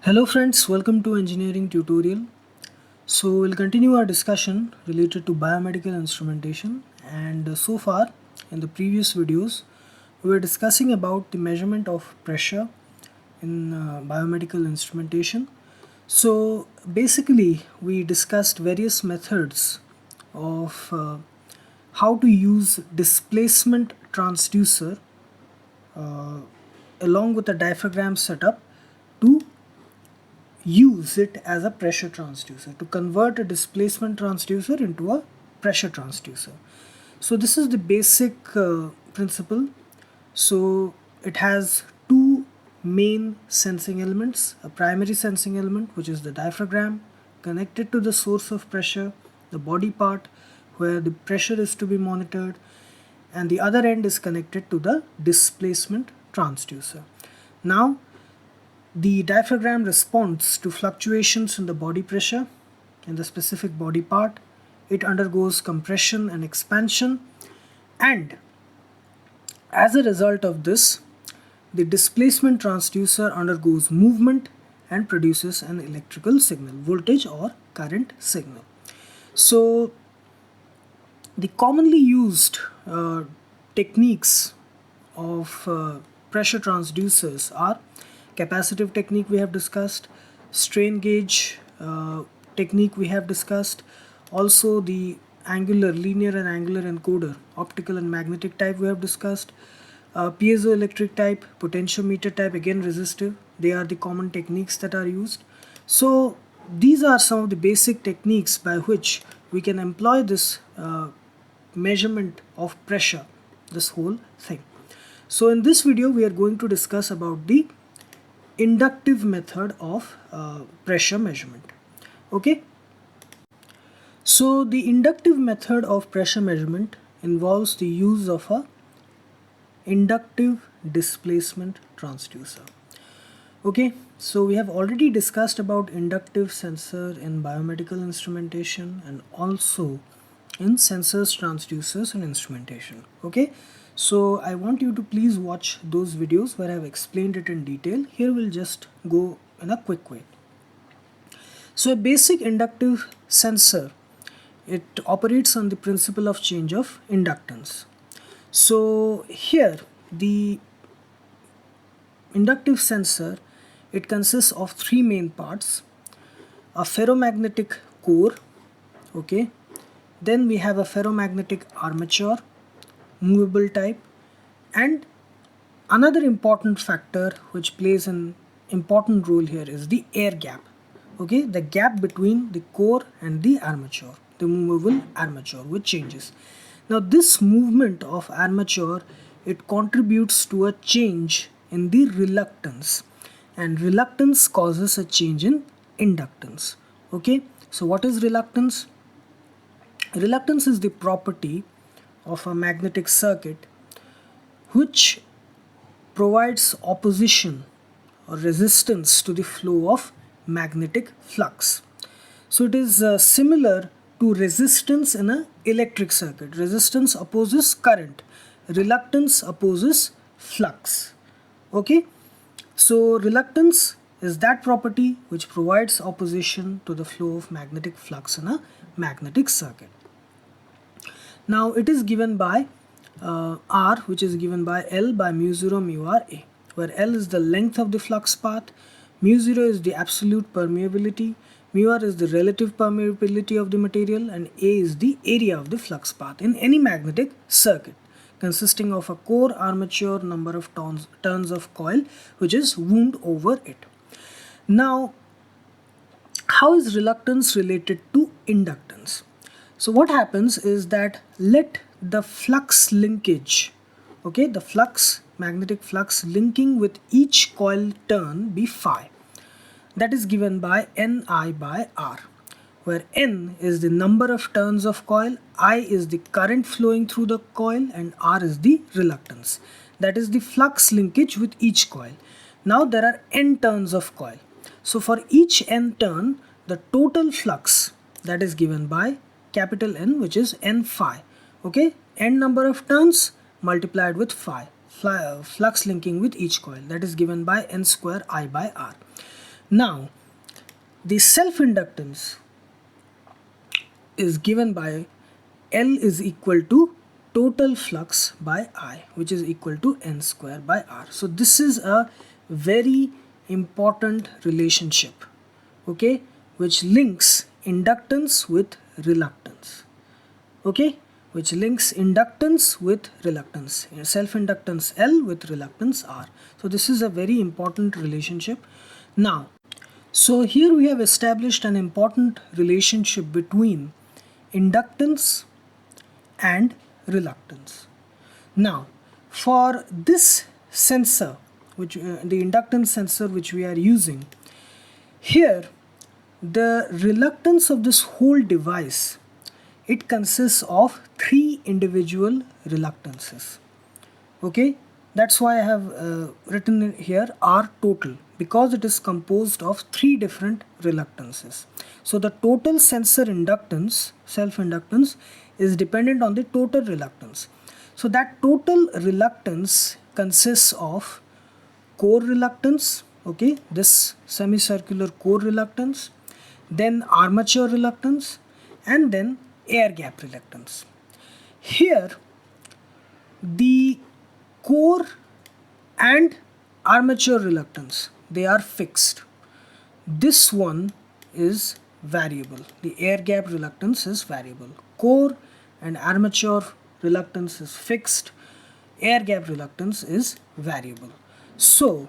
Hello friends, welcome to engineering tutorial. So we'll continue our discussion related to biomedical instrumentation, and so far in the previous videos we were discussing about the measurement of pressure in biomedical instrumentation. So basically we discussed various methods of how to use displacement transducer along with a diaphragm setup to use it as a pressure transducer, to convert a displacement transducer into a pressure transducer. So this is the basic principle. So it has two main sensing elements: a primary sensing element, which is the diaphragm, connected to the source of pressure, the body part where the pressure is to be monitored, and the other end is connected to the displacement transducer. Now the diaphragm responds to fluctuations in the body pressure in the specific body part. It undergoes compression and expansion, and as a result of this, the displacement transducer undergoes movement and produces an electrical signal, voltage or current signal. So the commonly used techniques of pressure transducers are capacitive technique we have discussed, strain gauge technique we have discussed, also the angular, linear and angular encoder, optical and magnetic type we have discussed, piezoelectric type, potentiometer type, again resistive. They are the common techniques that are used. So these are some of the basic techniques by which we can employ this measurement of pressure, this whole thing. So in this video we are going to discuss about the inductive method of pressure measurement. Okay, so the inductive method of pressure measurement involves the use of a inductive displacement transducer. Okay, so we have already discussed about inductive sensor in biomedical instrumentation and also in sensors, transducers and instrumentation. Okay, so I want you to please watch those videos where I have explained it in detail. Here we'll just go in a quick way. So a basic inductive sensor, it operates on the principle of change of inductance. So here the inductive sensor, it consists of three main parts: a ferromagnetic core, okay, then we have a ferromagnetic armature, movable type, and another important factor which plays an important role here is the air gap. Okay, the gap between the core and the armature, the movable armature, which changes. Now this movement of armature, it contributes to a change in the reluctance, and reluctance causes a change in inductance. Okay, so what is reluctance? Reluctance is the property of a magnetic circuit which provides opposition or resistance to the flow of magnetic flux. So it is similar to resistance in an electric circuit. Resistance opposes current, reluctance opposes flux. Okay, so reluctance is that property which provides opposition to the flow of magnetic flux in a magnetic circuit. Now it is given by R, which is given by L by mu 0 mu r A, where L is the length of the flux path, mu 0 is the absolute permeability, mu r is the relative permeability of the material, and A is the area of the flux path in any magnetic circuit consisting of a core, armature, number of turns of coil which is wound over it. Now, how is reluctance related to inductance? So what happens is that let the flux linkage, okay, the flux, magnetic flux linking with each coil turn be phi. That is given by Ni by R, where N is the number of turns of coil, I is the current flowing through the coil, and R is the reluctance. That is the flux linkage with each coil. Now there are N turns of coil. So for each N turn, the total flux, that is given by capital N, which is N phi. Okay, N number of turns multiplied with phi, flux linking with each coil, that is given by N square I by R. Now, the self-inductance is given by L is equal to total flux by I, which is equal to N square by R. So this is a very important relationship, okay, which links inductance with reluctance, okay, which links inductance with reluctance, self-inductance L with reluctance R. So this is a very important relationship. Now, so here we have established an important relationship between inductance and reluctance. Now, for this sensor, which the inductance sensor which we are using, here the reluctance of this whole device, it consists of 3 individual reluctances. Okay, that's why I have written here R total, because it is composed of 3 different reluctances. So the total sensor inductance, self-inductance, is dependent on the total reluctance. So that total reluctance consists of core reluctance, okay, this semicircular core reluctance, then armature reluctance, and then air gap reluctance. Here the core and armature reluctance, they are fixed. This one is variable. The air gap reluctance is variable. Core and armature reluctance is fixed. Air gap reluctance is variable. So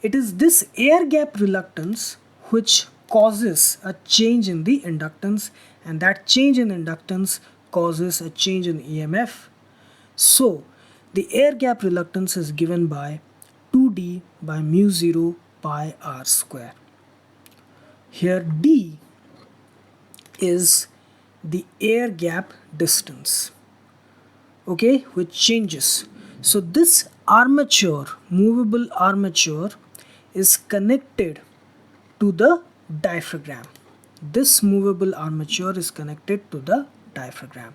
it is this air gap reluctance which causes a change in the inductance, and that change in inductance causes a change in EMF. So the air gap reluctance is given by 2D by mu 0 pi r square. Here D is the air gap distance, okay, which changes. So this armature, movable armature, is connected to the diaphragm. This movable armature is connected to the diaphragm.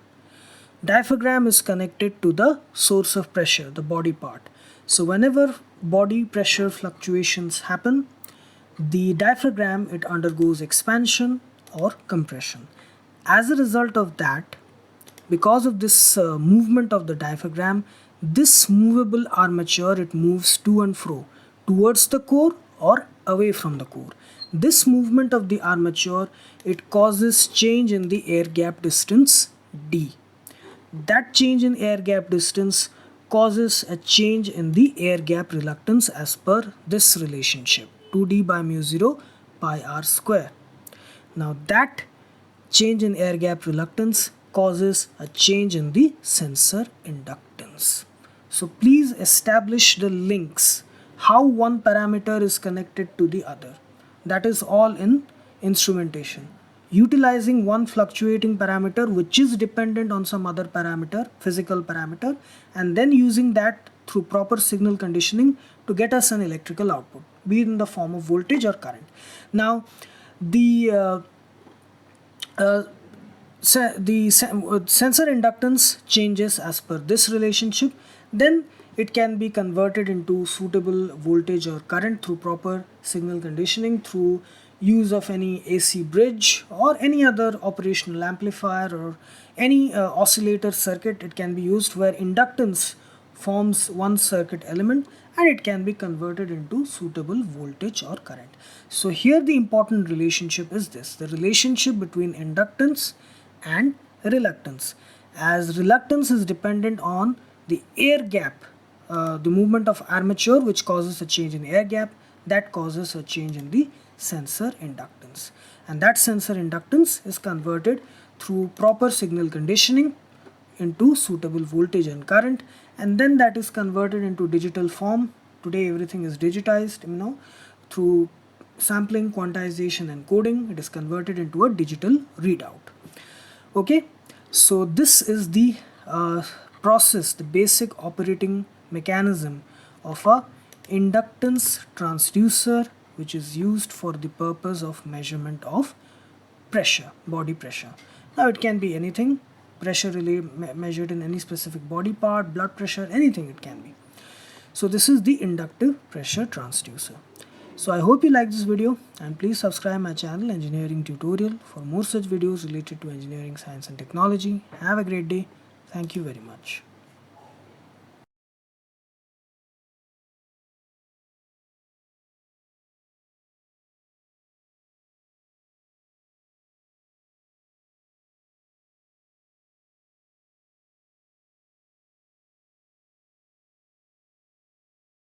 Diaphragm is connected to the source of pressure, the body part. So whenever body pressure fluctuations happen, the diaphragm, it undergoes expansion or compression. As a result of that, because of this movement of the diaphragm, this movable armature, it moves to and fro towards the core or away from the core. This movement of the armature, it causes change in the air gap distance D. That change in air gap distance causes a change in the air gap reluctance as per this relationship, 2D by mu 0 pi r square. Now that change in air gap reluctance causes a change in the sensor inductance. So please establish the links, how one parameter is connected to the other. That is all in instrumentation. Utilizing one fluctuating parameter which is dependent on some other parameter, physical parameter, and then using that through proper signal conditioning to get us an electrical output, be it in the form of voltage or current. Now the sensor inductance changes as per this relationship. Then it can be converted into suitable voltage or current through proper signal conditioning, through use of any AC bridge or any other operational amplifier or any oscillator circuit. It can be used where inductance forms one circuit element, and it can be converted into suitable voltage or current. So here the important relationship is this, the relationship between inductance and reluctance. As reluctance is dependent on the air gap, the movement of armature, which causes a change in air gap, that causes a change in the sensor inductance, and that sensor inductance is converted through proper signal conditioning into suitable voltage and current, and then that is converted into digital form. Today everything is digitized, through sampling, quantization and coding. It is converted into a digital readout. Okay, so this is the process, the basic operating mechanism of a inductance transducer, which is used for the purpose of measurement of pressure, body pressure. Now it can be anything, pressure relay measured in any specific body part, blood pressure, anything it can be. So this is the inductive pressure transducer. So I hope you like this video, and please subscribe my channel Engineering Tutorial for more such videos related to engineering, science and technology. Have a great day. Thank you very much.